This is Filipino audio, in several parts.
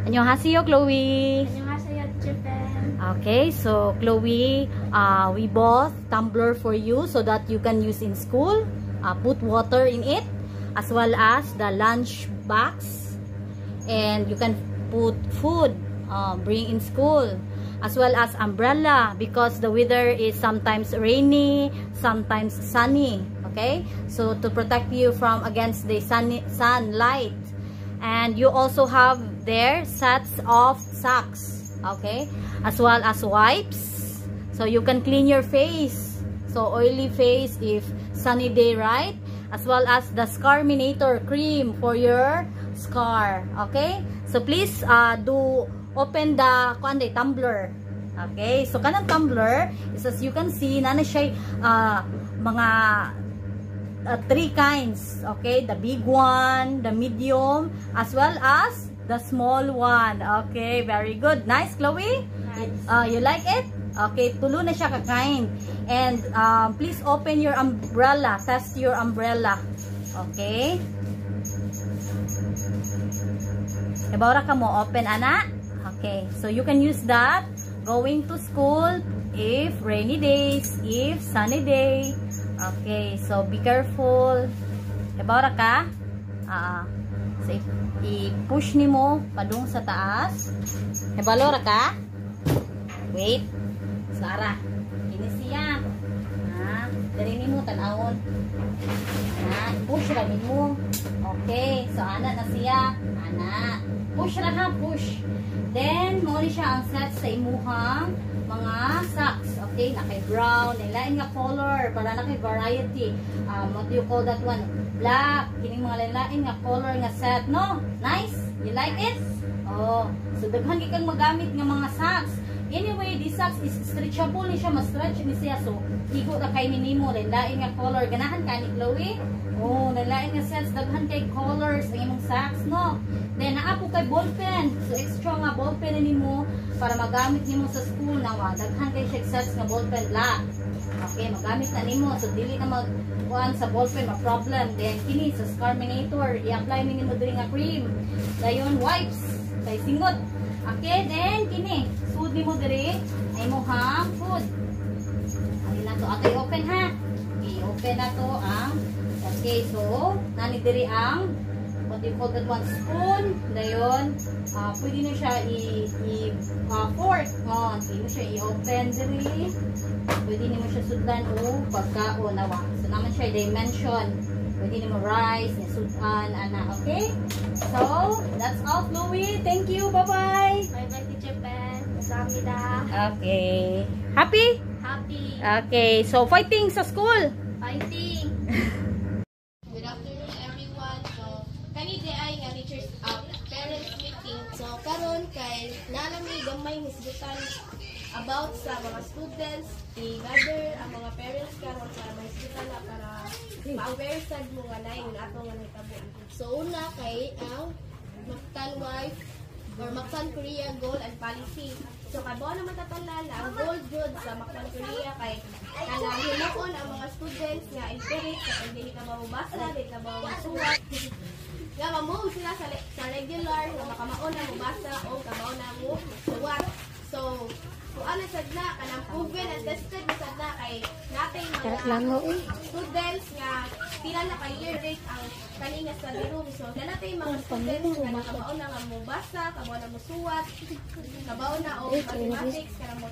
안녕하세요, Chloe. 안녕하세요, Japan. Okay, so Chloe, we bought tumbler for you so that you can use in school. Put water in it, as well as the lunch box, and you can put food, bring in school, as well as umbrella because the weather is sometimes rainy, sometimes sunny. Okay, so to protect you from against the sunlight. And you also have there sets of socks, okay, as well as wipes, so you can clean your face, so oily face if sunny day, right? As well as the Scarminator cream for your scar. Okay, so please do open the tumbler. Okay, so kanang tumbler is, as you can see, nana siya mga 3 kinds. Okay, the big one, the medium, as well as the small one. Okay, very good. Nice, Chloe? Nice. You like it? Okay, tulo na siya ka-kind. And please open your umbrella. Test your umbrella. Okay. Ibawra ka mo. Open, anak. Okay, so you can use that going to school if rainy days, if sunny day. Okay, so be careful. Ibawra ka. So i-push ni mo padung sa taas. Ibawra ka. Wait. Sara. Ini siya. Dari ni mo tanawon. Push ra ni mo. Okay, so ana na siya. Ana. Push ra ha, push. Then mo ni siya ang set sa imuhang mga socks. Okay, na kay brown, lain nga color para na kay variety. What do you call that one? Black. Kining mga lain nga color nga set, no? Nice? You like it? Oh, so daghan gyud kang magamit nga mga socks. Anyway, this socks is stretchable ni siya, ma-stretch ni siya. So, higo ra kay nimo lain nga color. Ganahan ka ni Chloe? Oh, lain nga sets, daghan kay colors ang imong socks, no? Then naa po kay ballpen. So extra nga ballpen nimo para magamit nimo sa school na daghan kay sets nga ballpen black. Okay, magamit na nimo, so dili na magkuan sa ballpen ma problem. Then kini sa Scarminator, i-apply nimo diri nga cream. Dayon wipes kay singot. Okay, then kini sud nimo diri ay mohang food. Ani na to atay open ha. I-open na to ang okay, so nani diri ang what do you call that one? Spoon. Dayon, pwede na siya i-fork. Pwede mo siya i-open diri. Pwede mo siya sudlan o pagkaon. So naman siya dimension. Pwede mo rice, sudan, ana. Okay? So, that's all, Chloe. Thank you. Bye-bye. Bye-bye, Teacher Pen. Kamsahamnida. Okay. Happy? Happy. Okay. So, fighting sa school. Fighting. Good afternoon, everyone. So, kanidi ay nga teachers parents meeting. So karon kay nalami gamay hisgutan about sa mga students, i-gather ang mga parents karon para mahisgutan na para ma-aware sad mo nga nay ato nga nitabo. So una kay ang Mactan wife or Mactan Korea goal and policy. So kabo na matatala ang goal jud sa Mactan Korea kay kanang himuon ang mga students nga encourage sa dili ka mabasa, dili ka masuwat. Nga mamo sila sa regular nga makamaon na mabasa o kamaon na mo suwat. So ano sad na kanang proven and tested sad na kay natin mga students nga pila na kay year rate ang kanina sa room. So natin mga students nga nakamaon na nga mabasa, kamaon na mo suwat, kamaon na o mathematics kanang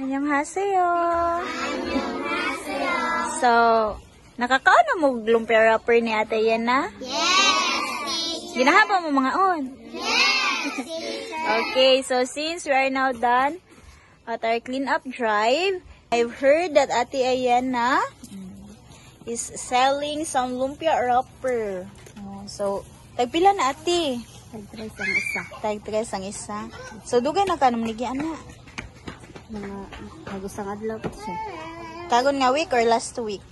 Annyeonghaseyo. So, nakakaon na mo lumpia wrapper ni Ate Yana? Yes! Ginahaba mo mga on? Yes! Okay, so since we are now done at our clean-up drive, I've heard that Ate Ayana is selling some lumpia wrapper. Oh, so, tagpila na ate? Tag-3 ang isa. Tag-3 ang isa. So, dugay na ka naman lagi, ana? Mga nag-usang adlaw pa siya. Kagon nga week or last week?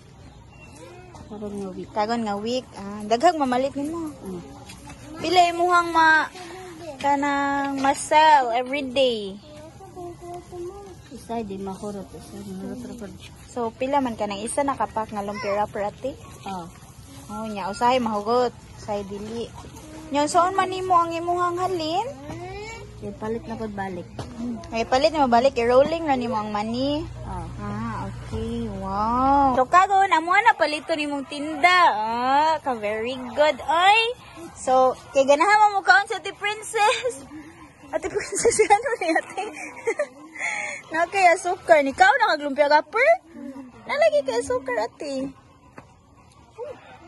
Karon nga week. Kagon nga week. Ah, daghang mamalit nimo. Pila imuhang kanang masel every day. Isa di mahurot. Isa mahurot rapod. So, pila man ka ng isa nakapak nga lumpia wrapper ate? Oh. Oh, nya usahay mahugot. Usahay dili. Nya saan man nimo ang imuhang halin? Yung palit na pod balik. Ay palit na mabalik i-rolling na nimo ang money. Oh. Ah, okay. Wow. So kagon amo na palito nimong tinda. Ah, ka very good. Oy. So, kay ganahan mo kaon sa Ate Princess. Ate Princess ano ni ate? Na kay asukar ni kaon na kaglumpia wrapper? Nalagi kay asukar ate.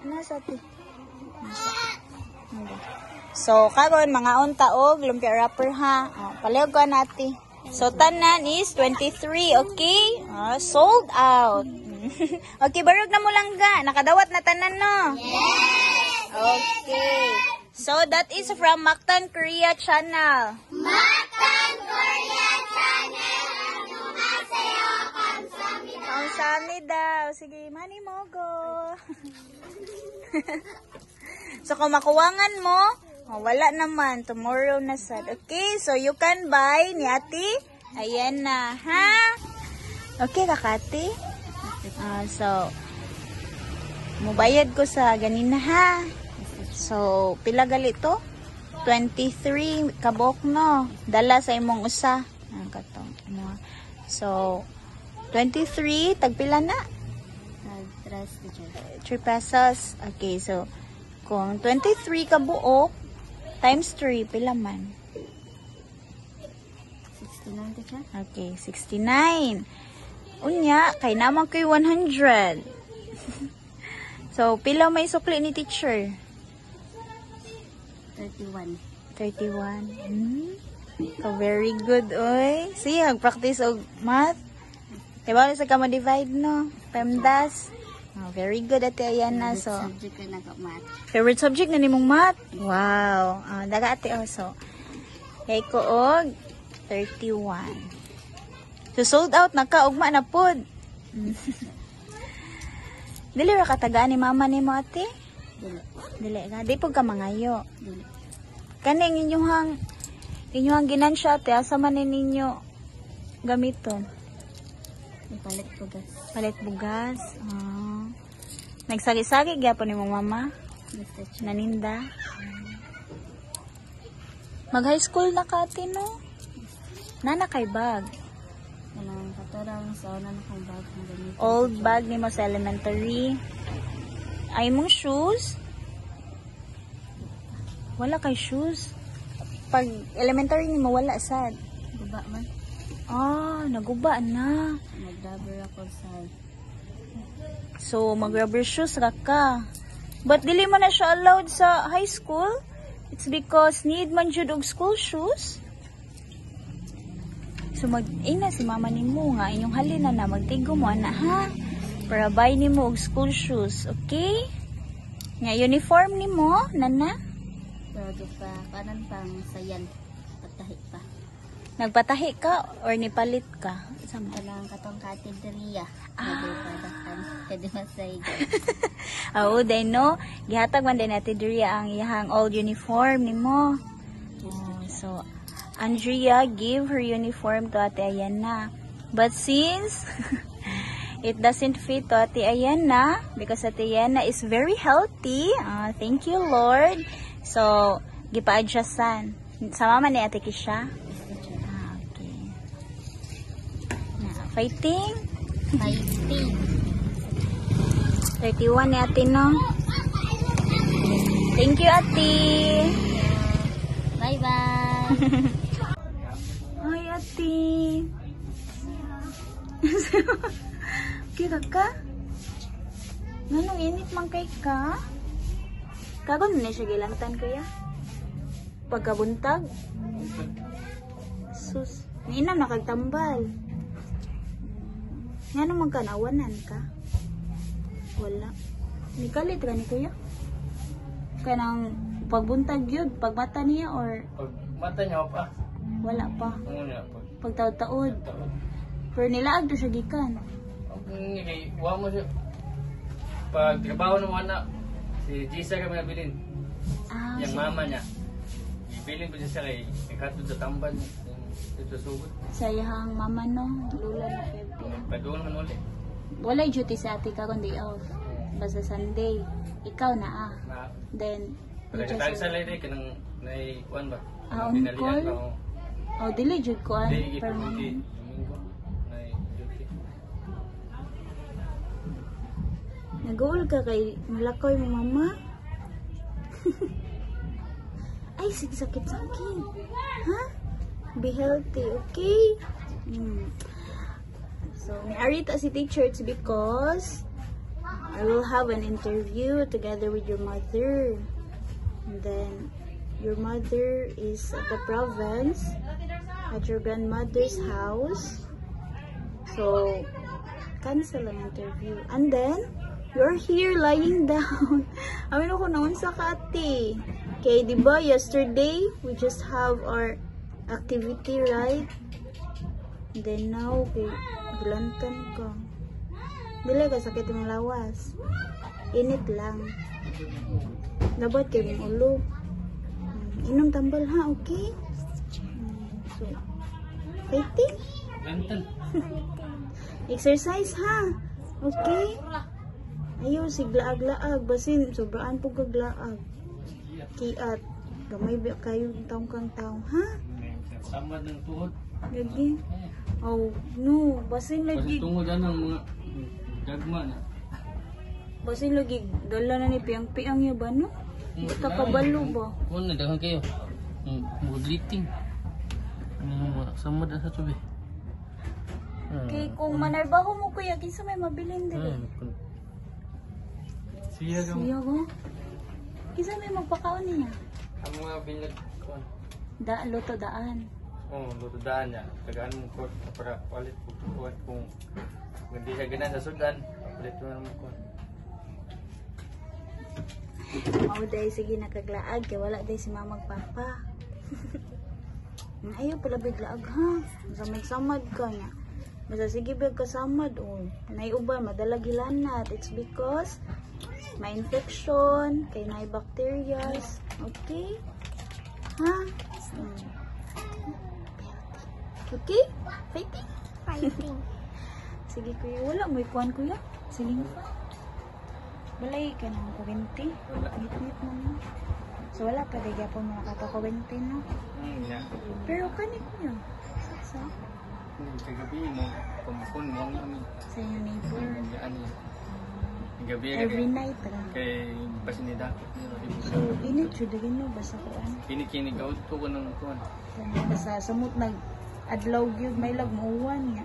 Nasa ate. So, karon mga untaog lumpia wrapper ha. Oh, palihog ko na ate. So, tanan is 23, okay? Sold out. Okay, barog na mo lang ga. Nakadawat na tanan, no? Yes! Okay. So, that is from Mactan Korea channel. Mactan Korea channel. Annyeonghaseyo. Kamsahamnida. Kamsahamnida. Sige, mani mo go. So, kung makuwangan mo, wala naman. Tomorrow na sad. Okay, so you can buy ni ate. Ayan na, ha? Okay, kakati? So, mubayad ko sa ganina, ha? So, pila gali to? 23 kabok, no? Dala sa imong usa. So, 23, tagpila na? 3 pesos. Okay, so, kung 23 kabuok, times 3, pila man? 69 ka siya? Okay, 69. Unya, kay naman ko'y 100. So, pila may sukli ni teacher? 31. 31. So, very good, oy. Sige, mag-practice og math. Kaya ba sa kama divide, no? PEMDAS. Oh, very good ate Ayana. So, Subject ko na ka-math. favorite subject na nimong math? Wow. Daga ate also. Kay ko og 31. So, sold out na ka. Ugma na pod. Dili ra katagaan ni mama ni mo ate? Dili. Dili ka. Di po ka mangayo. Dili. Kaning inyuhang ginansya ate. Asa man ninyo gamiton? Ipalit ko gas. Palit bugas. Nagsagi-sagi gyapon ni mong mama? Basta siya. Naninda. Mag-high school na ka ate, no? Nana kay bag. Walang katarang sa una na kong bag ng ganito. Old bag ni mo sa elementary. Ay mong shoes? Wala kay shoes. Pag elementary ni mo wala sad. Guba man. Naguba na. Nag-rubber ako sa... So, mag-rubber shoes ra ka. But dili mo na siya allowed sa high school? It's because need man jud og school shoes? So, mag-ina si mama ni mo nga. Inyong halina na. Magtigo mo, ana, ha? Para buy ni mo og school shoes. Okay? Nga, uniform ni mo, nana? Pero pa, kanan pang sayan. Patahi pa. Nagpatahi ka or nipalit ka? Sama. Walang katong katedriya. Kadi masay. Oo, then no. Gihatag man din natin diri ang iyang old uniform ni mo. So, Andrea gave her uniform to Ate Ayana. But since it doesn't fit to Ate Ayana, because Ate Ayana is very healthy, thank you Lord. So, gipa-adjustan. Sama man ni Ate Kisha? Okay. Fighting? Fighting. 31 ni ate, no? Thank you, ate. Bye-bye. Hi, ate. Kita ka? Nanong init man kay ka? Kagon na siya gilantan, kuya? Pagkabuntag? Sus, ninam nakagtambal. Nga naman ka, nawanan ka? Wala. Nikalit ka ni kuya? Kanang pagbuntag yun, pagmata niya or Pag mata niya pa. wala pa? Ano niya pag Pagtaod-taod. taon. Pero nilaag to siya gikan. Okay, wa mo siya. Pag trabaho naman na si Jisa kami nabilin. Ah, Yang mama niya. Ibilin ko siya kay katod sa tamban dito sugod. sayang mama, no? Lula na February. Pagdoon naman ulit. Wala duty sa ate ka kundi off. Basta Sunday. Ikaw na Na Then, you pagkatag just... sa lady kanang nay kuan ba? Ah, on Pinalian call? ba? Oo. Oh, dili jud ko an Hindi, ipagpunti. permanent. Domingo. Nay duty. Nag-uul ka kay nalakoy mo mama. Ay, sige, sakit-sakit. Ha? Be healthy, okay? So, ni-arita si teacher, it's because I will have an interview together with your mother. And then, your mother is at the province, at your grandmother's house. So, cancel an interview. And then, you're here lying down. Amin ako naman sa kati. Okay, diba, yesterday, we just have our activity, right? And then now, okay, gulantan ka. Dili ka sakit yung lawas. Init lang. Dapat kayo yung ulo. Inom tambal ha, okay? So, fighting? Lantan. Exercise ha, okay? Ayaw, siglaag-laag. Basin, sobraan po kaglaag. Kiat. Gamay ba kayo taong kang tao, ha? Sama ng tuhod. Lagi. Oh, no. Basin Kasi lagi. tungod ang mga dagma na. Basin lagi. Dala na ni piang-piang niya ba, no? Basta kabalo ba? Kung nadagan kayo. Budliting. Sama na sa tubi. Okay, kung manarbaho mo kuya, kinsa may mabilin dito. Siya ka mo. Siya ko? Kinsa may magpakaon niya? Ang mga bilag ko. Luto daan. Oo, lutudaan niya. Tagaan mo ko para palit po kung hindi siya ganun sa sudan. Palit mo naman ko. Mao dahil sige nakaglaag kay wala dahil si mamag papa. Ayaw pala biglaag ha. Sa may samad ka niya. Basta sige big kasamad oh. Naiuban madala gilanat. It's because may infection, kay may bacteria. Okay? Ha? Okay? Fighting? Fighting. Sige kuya, wala mo ikuan kuya. Sige pa. Balay ka ng kuwente. Ngit-ngit mo mo. So wala pa digya po mga katakuwente no. Yeah. Pero kani kuya. Sa Kagabi mo, kumpun mo namin. sa iyo neighbor. Ano gabi Every night ra. kay pasinidakot So init jud gid no basta ko an. kinikinig out ko ng kuan. Basta samot nag adlaw gyud may lag mauwan nga.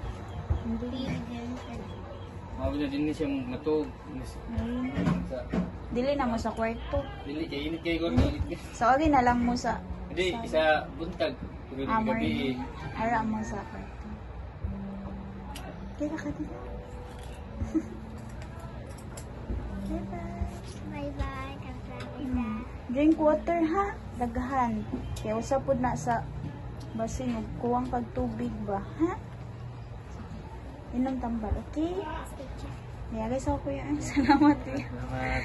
Hindi. Mawala din siya matug. Sa Dili na mo sa kwarto. dili kay init kay ko init kay. So agi na lang mo sa Hindi isa buntag. Tugod gabi. morning. Ara mo sa kwarto. Kaya ka dito. Bye-bye. Drink water ha, daghan. Kaya usap pud na sa basin ug kuwang kag tubig ba, ha? Inom tambal, okay? Kaya guys, ako yan. Salamat. Salamat.